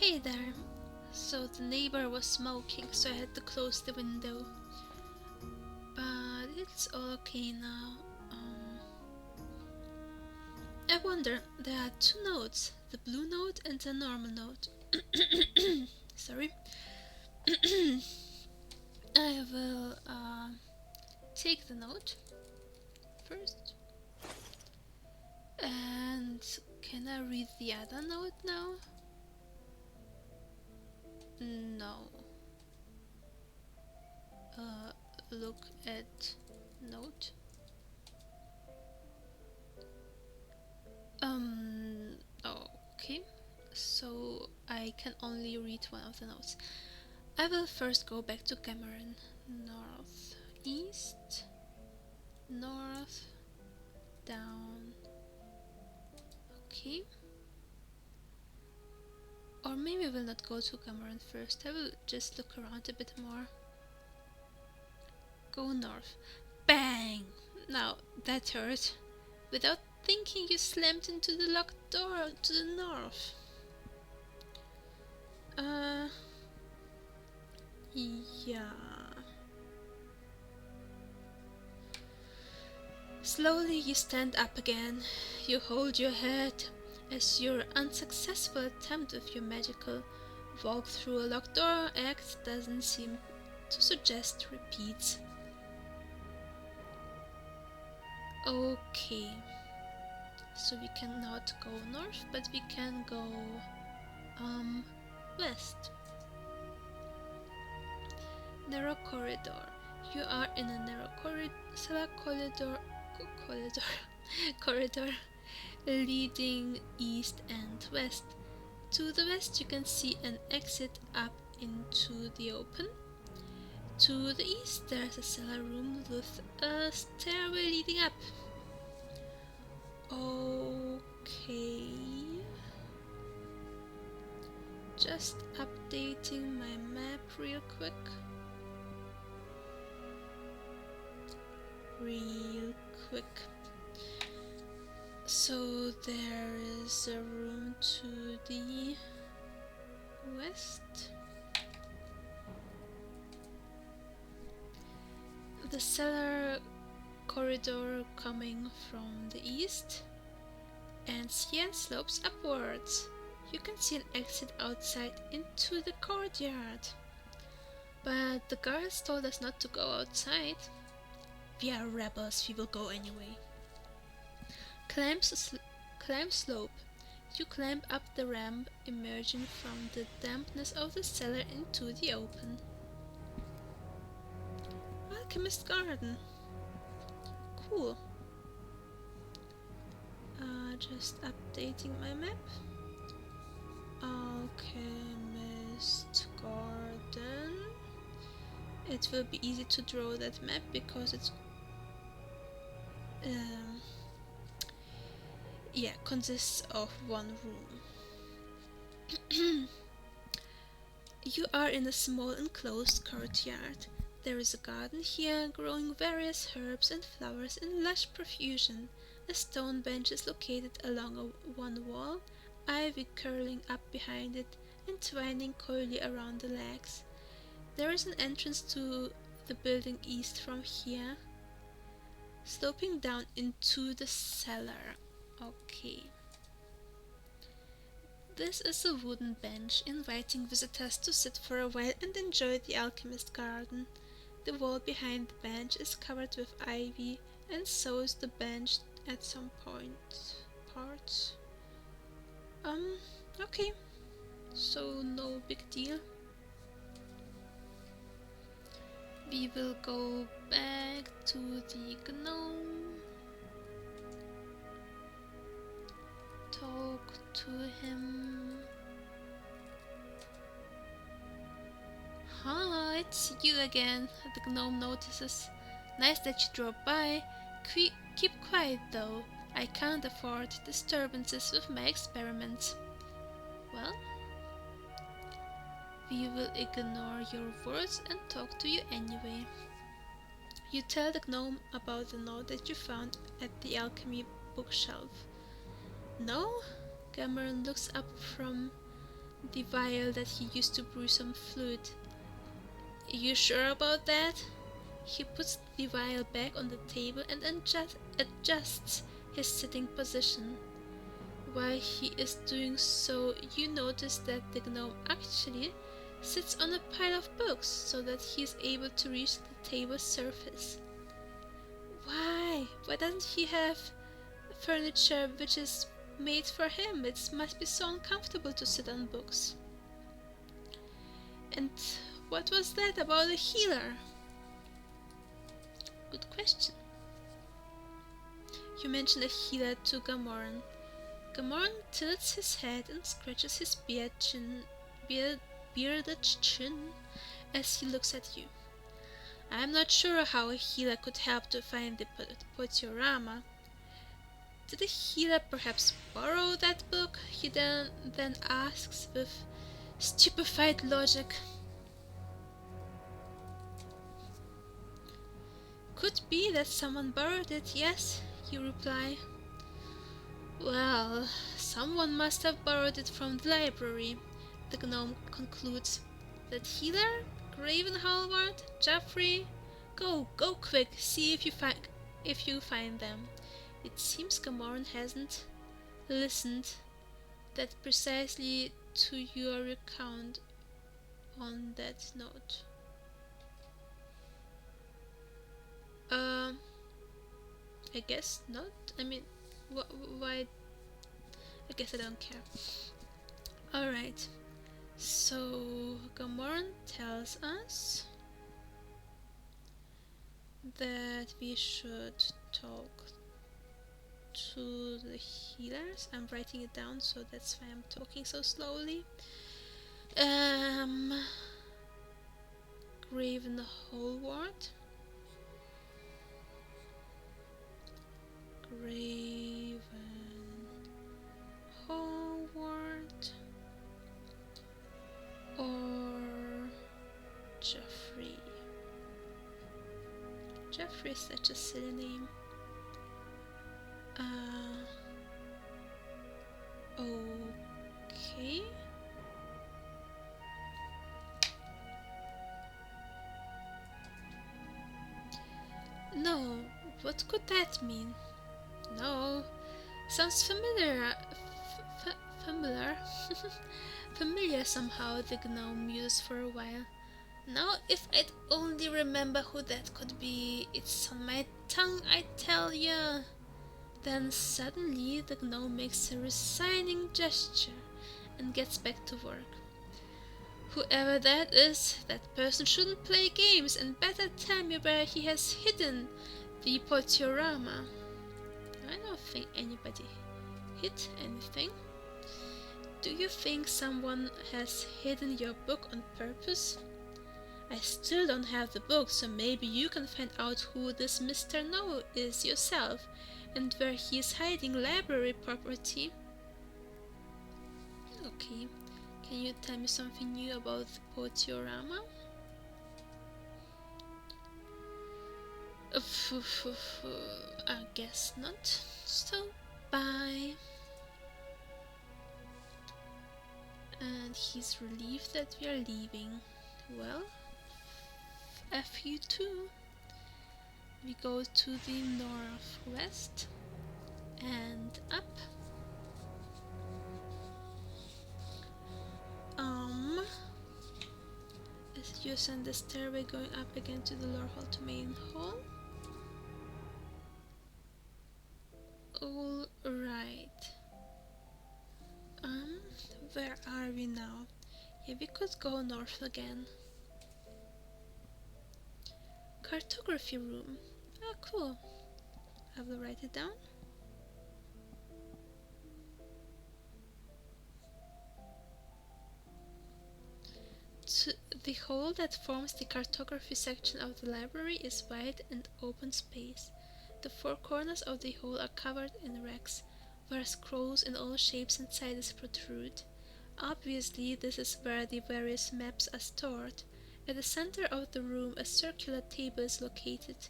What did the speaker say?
Hey there. So the neighbor was smoking, so I had to close the window. But it's all okay now. I wonder, there are two notes, the blue note and the normal note. Sorry. I will take the note first. And can I read the other note now? No. Look at note. Okay. So I can only read one of the notes. I will first go back to Cameron. North, east, north, down. Okay. Or maybe I will not go to Cameron first. I will just look around a bit more. Go north. Bang! Now that hurt. Without thinking, you slammed into the locked door to the north. Yeah. Slowly you stand up again. You hold your head as your unsuccessful attempt with your magical walk through a locked door act doesn't seem to suggest repeats. Okay. So we cannot go north, but we can go west. Narrow corridor. You are in a narrow corridor leading east and west. To the west you can see an exit up into the open. To the east there's a cellar room with a stairway leading up. Okay. Just updating my map real quick. So there is a room to the west. The cellar corridor coming from the east, and Sien slopes upwards. You can see an exit outside into the courtyard. But the guards told us not to go outside. We are rebels, we will go anyway. Climb slope. You climb up the ramp, emerging from the dampness of the cellar into the open. Alchemist Garden. Cool. Just updating my map. Alchemist Garden. It will be easy to draw that map because it's consists of one room. You are in a small enclosed courtyard. There is a garden here, growing various herbs and flowers in lush profusion. A stone bench is located along one wall, ivy curling up behind it, entwining coyly around the legs. There is an entrance to the building east from here, sloping down into the cellar. Okay. This is a wooden bench, inviting visitors to sit for a while and enjoy the alchemist garden. The wall behind the bench is covered with ivy, and so is the bench at some parts. Okay. So no big deal. We will go back to the gnome. Talk to him. Hi, it's you again, the gnome notices. Nice that you dropped by. Keep quiet though. I can't afford disturbances with my experiments. Well, we will ignore your words and talk to you anyway. You tell the gnome about the note that you found at the alchemy bookshelf. No? Cameron looks up from the vial that he used to brew some fluid. You sure about that? He puts the vial back on the table and adjusts his sitting position. While he is doing so, you notice that the gnome actually sits on a pile of books so that he is able to reach the table's surface. Why? Why doesn't he have furniture which is made for him? It must be so uncomfortable to sit on books. And what was that about a healer? Good question. You mentioned a healer to Gamoran. Gamoran tilts his head and scratches his bearded chin as he looks at you. I'm not sure how a healer could help to find the Potiorama. Did the healer perhaps borrow that book? He then asks with stupefied logic. Could be that someone borrowed it, yes, you reply. Well, someone must have borrowed it from the library, the gnome concludes. That healer? Graven Halvard? Geoffrey? Go quick, see if you find them. It seems Gamoran hasn't listened that precisely to your recount on that note. I guess not. I mean, why? I guess I don't care. Alright, so Gamoran tells us that we should talk to the healers. I'm writing it down, so that's why I'm talking so slowly. Graven Halvard. Graven Halvard or Geoffrey. Geoffrey is such a silly name. Okay. No, what could that mean? No, sounds familiar. Familiar? Familiar somehow, the gnome mused for a while. Now, if I'd only remember who that could be. It's on my tongue, I tell ya. Then suddenly the gnome makes a resigning gesture and gets back to work. Whoever that is, that person shouldn't play games and better tell me where he has hidden the Potiorama. I don't think anybody hid anything. Do you think someone has hidden your book on purpose? I still don't have the book, so maybe you can find out who this Mr. No is yourself and where he is hiding library property. Okay, can you tell me something new about the Potiorama? I guess not. So, bye. And he's relieved that we are leaving. Well, F you too. We go to the northwest and up. As you ascend the stairway going up again to the Lorehold to main hall. All right. Where are we now? Yeah, we could go north again. Cartography room. Ah, cool. I will write it down. The hall that forms the cartography section of the library is wide and open space. The four corners of the hall are covered in racks, where scrolls in all shapes and sizes protrude. Obviously, this is where the various maps are stored. At the center of the room, a circular table is located,